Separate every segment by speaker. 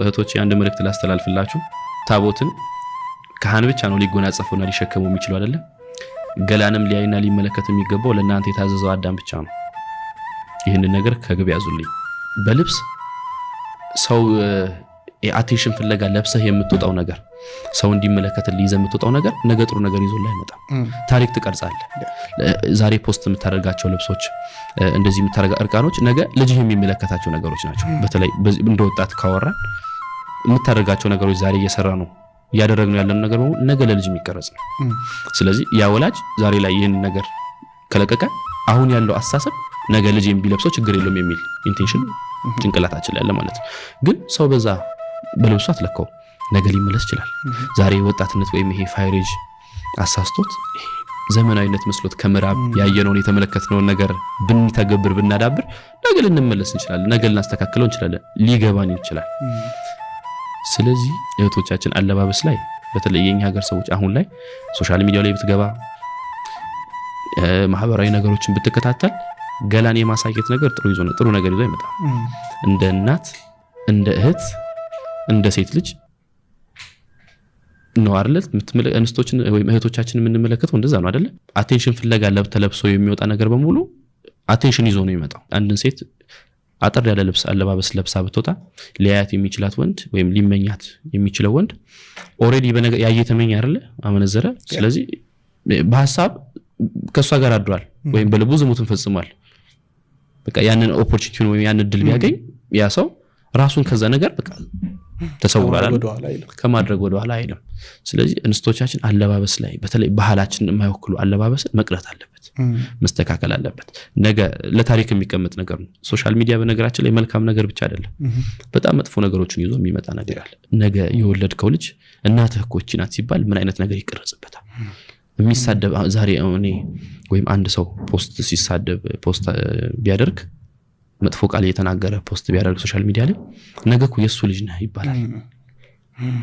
Speaker 1: እህቶች አንድ መልእክት ላስተላልፍላችሁ ታቦትን ካህን ብቻ ነው ሊጎናጸፈውና ሊሸከመው የሚችለው አይደለም ገላንም ሊያይና ሊመለከት የሚገባው ለእናንተ የታዘዘው አዳም ብቻ ነው ይሄን ነገር ከግብ ያዙልኝ በልብስ ሰው አቴንሽን ፍለጋ ለብሰህ የምትወጣው ነገር ሰው እንዲመለከትልህ ይዘህ የምትወጣው ነገር ነገ ጥሩ ነገር ይዞልህ አይመጣም ታሪክ ትቀርጻለህ ዛሬ ፖስት የምታደርጋቸው ልብሶች እንደዚህ የምታደርጋ እርቃኖች ነገ ልጅህ የሚመለከታቸው ነገሮች ናቸው በተለይ እንደወጣት ካወራን የምታደርጋቸው ነገሮች ዛሬ እየሰራ ነው ያደረግነው ያለነው ነገር ነው ነገ ለልጅ የሚቀርጽ ነው ስለዚህ ያ ወላጅ ዛሬ ላይ ይሄን ነገር ከለቀቀ አሁን ያለው አሳሰብ ነገ ልጅ የሚለብሰው ችግር የለውም የሚል ኢንቴንሽን ጭንቅላታችን ላይ ያለ ማለት ነው ግን ሰው በዛ በልብሱ አትለካው ነገ ሊመለስ ይችላል ዛሬ ወጣትነት ወይም ይሄ ፋይሬጅ አሳስቶት ዘመናዊነት መስሎት ከምራብ ያየነውን የተመለከትነው ነገር ብንተገብር ብናዳብር ነገ ልንመለስ እንችላለን ነገ ልናስተካክለው እንችላለን ሊገባን ይችላል ስለዚህ እህቶቻችን አለባበስ ላይ በተለይ የኛ ሀገር ሰዎች አሁን ላይ ሶሻል ሚዲያ ላይ ብትገባ ማህበራዊ ነገሮችን ብትከታተል ገላን የማሳየት ነገር ጥሩ ነገር ይዞ ይመጣል እንደ እናት እንደ እህት እንደ ሴት ልጅ ነው አይደል እንስቶችን ወይ እህቶቻችን የምንመለከተው እንደዛ ነው አይደል አቴንሽን ፍለጋ ተለብሶ የሚወጣ ነገር በሙሉ አቴንሽን ይዞ ነው ይመጣው አንድን ሴት አጠር ያለ ልብስ አለባበስ ለብሳ ብትወጣ ሊያያት የሚችላት ወንድ ወይም ሊመኛት የሚችለው ወንድ ኦሬዲ በነገ ያየተመኝ አይደል አመነዘረ ስለዚህ በሐሳብ ከሷ ጋር አድሯል ወይም በልቡ ዝሙትን ፈጽሟል በቃ ያንን ኦፖርቹኒቲ ወይ ያንን ድል ቢያገኝ ያ ሰው ራሱን ከዛ ነገር በቃ ተሰውራል ከማድረግ ወደ ኋላ አይልም ስለዚህ እንስቶቻችን አለባበስ ላይ በተለይ ባህላችንን የማይወክሉ አለባበስን መቅረት አለበት መስተካከል አለበት ነገ ለታሪክ የሚቀመጥ ነገር ነው ሶሻል ሚዲያ በነገራችን ላይ መልካም ነገር ብቻ አይደለም በጣም መጥፎ ነገሮችን ይዞ የሚመጣ ነገር አለ ነገ የወለድከው ልጅ እናትህ እኮ እቺ ናት ሲባል ምን አይነት ነገር ይቀርጽበታል የሚሳደብ ዛሬ እኔ ወይም አንድ ሰው ፖስት ሲሳደብ ፖስት ቢያደርግ መጥፎ ቃል እየተናገረ ፖስት ቢያደርግ ሶሻል ሚዲያ ላይ ነገ እኮ የሱ ልጅ ነህ ይባላል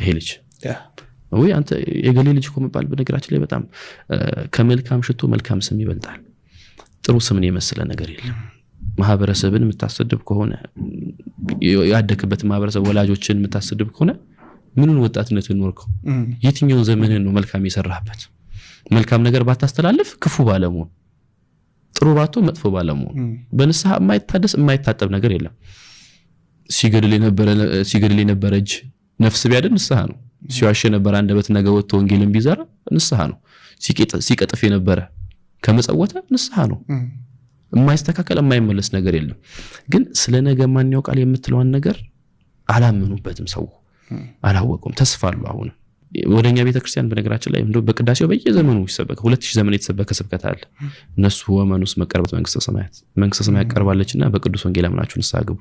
Speaker 1: ይሄ ልጅ ወይ አንተ የገሌ ልጅ እኮ መባል በነገራችን ላይ በጣም ከመልካም ሽቶ መልካም ስም ይበልጣል ጥሩ ስምን የመሰለ ነገር የለም ማህበረሰብን የምታሰድብ ከሆነ ያደክበት ማህበረሰብ ወላጆችን የምታሰድብ ከሆነ ምኑን ወጣትነትን ኖርከው የትኛው ዘመንን ነው መልካም የሰራህበት መልካም ነገር ባታስተላልፍ ክፉ ባለመሆን ጥሩ ባቶ መጥፎ ባለመሆን በንስሐ የማይታደስ የማይታጠብ ነገር የለም ሲገድል የነበረ እጅ ነፍስ ቢያድን ንስሐ ነው ሲዋሽ የነበረ አንደበት ነገ ወጥቶ ወንጌልን ቢዘራ ንስሐ ነው ሲቀጥፍ የነበረ ከመጸወተ ንስሐ ነው የማይስተካከል የማይመለስ ነገር የለም ግን ስለ ነገ ማን ያውቃል የምትለዋን ነገር አላመኑበትም ሰው አላወቁም ተስፋሉ አሁን ወደኛ ቤተክርስቲያን በነገራችን ላይ እንደው በቅዳሴው በየዘመኑ ይሰበከ 2000 ዘመን የተሰበከ ስብከት አለ እነሱ ወመኑስ መቀርበት መንግስተ ሰማያት ቀርባለችና በቅዱስ ወንጌል አምናችሁ ንስሐ ግቡ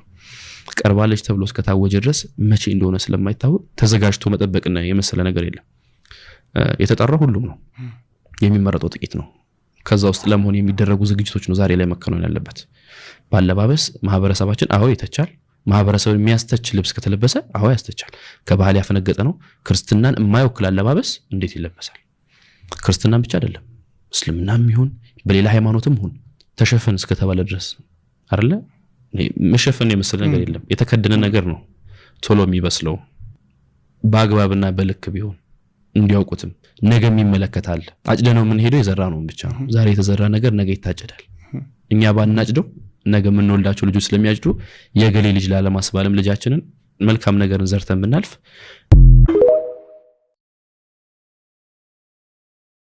Speaker 1: ቀርባለች ተብሎ እስከታወጀ ድረስ መቼ እንደሆነ ስለማይታወቅ ተዘጋጅቶ መጠበቅና የመሰለ ነገር የለም የተጠራው ሁሉም ነው የሚመረጠው ጥቂት ነው ከዛ ውስጥ ለመሆን የሚደረጉ ዝግጅቶች ነው ዛሬ ላይ መከናወን ያለበት ባለባበስ ማህበረሰባችን አዎ ይተቻል ማህበረሰቡን የሚያስተች ልብስ ከተለበሰ አዎ ያስተቻል ከባህል ያፈነገጠ ነው ክርስትናን የማይወክል አለባበስ እንዴት ይለበሳል ክርስትናን ብቻ አይደለም እስልምናም ይሁን በሌላ ሃይማኖትም ይሁን ተሸፈን እስከተባለ ድረስ አይደለ መሸፈን የመሰለ ነገር የለም የተከደነ ነገር ነው ቶሎ የሚበስለው በአግባብና በልክ ቢሆን እንዲያውቁትም ነገም ይመለከታል አጭደነው ምን ሄዶ የዘራ ነው ብቻ ዛሬ የተዘራ ነገር ነገ ይታጨዳል እኛ ባናጭደው ነገ ምን ወልዳቸው ልጆች ስለሚያጭዱ የገሌ ልጅ ላለማስባለም ልጃችንን መልካም ነገርን ዘርተን ብናልፍ